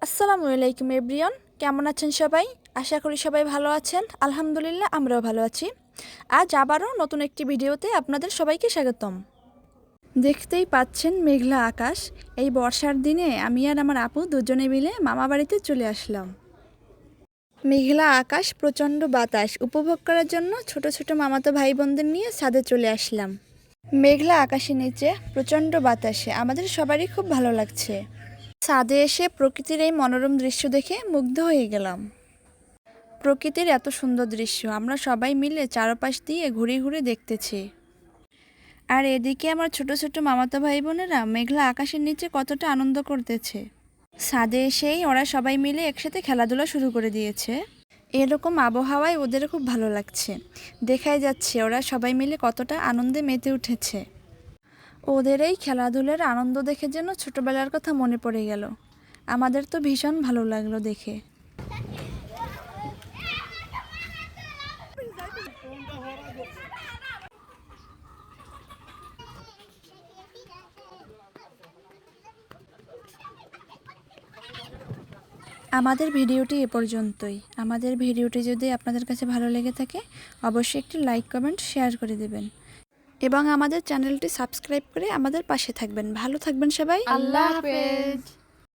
আসসালামু আলাইকুম এভরিওয়ান, কেমন আছেন সবাই? আশা করি সবাই ভালো আছেন। আলহামদুলিল্লাহ, আমরাও ভালো আছি। আজ আবারও নতুন একটি ভিডিওতে আপনাদের সবাইকে স্বাগতম। দেখতেই পাচ্ছেন মেঘলা আকাশ। এই বর্ষার দিনে আমি আর আমার আপু দুজনে মিলে মামা বাড়িতে চলে আসলাম। মেঘলা আকাশ, প্রচণ্ড বাতাস উপভোগ করার জন্য ছোট ছোট মামাতো ভাই বোনদের নিয়ে ছাদে চলে আসলাম। মেঘলা আকাশের নিচে প্রচণ্ড বাতাসে আমাদের সবারই খুব ভালো লাগছে। ছাদে এসে প্রকৃতির এই মনোরম দৃশ্য দেখে মুগ্ধ হয়ে গেলাম। প্রকৃতির এত সুন্দর দৃশ্য আমরা সবাই মিলে চারপাশ দিয়ে ঘুরে ঘুরে দেখতেছি। আর এদিকে আমার ছোট ছোট মামাতো ভাই বোনেরা মেঘলা আকাশের নিচে কতটা আনন্দ করতেছে। ছাদে এসেই ওরা সবাই মিলে একসাথে খেলাধুলা শুরু করে দিয়েছে। এরকম আবহাওয়ায় ওদের খুব ভালো লাগছে। দেখাই যাচ্ছে ওরা সবাই মিলে কতটা আনন্দে মেতে উঠেছে। ওদের এই খেলাধুলার আনন্দ দেখে যেন ছোটবেলার কথা মনে পড়ে গেল। আমাদের তো ভীষণ ভালো লাগলো দেখে। আমাদের ভিডিওটি এ পর্যন্তই। আমাদের ভিডিওটি যদি আপনাদের কাছে ভালো লেগে থাকে অবশ্যই একটি লাইক, কমেন্ট, শেয়ার করে দেবেন এবং আমাদের চ্যানেলটি সাবস্ক্রাইব করে আমাদের পাশে থাকবেন। ভালো থাকবেন সবাই। আল্লাহ হাফেজ।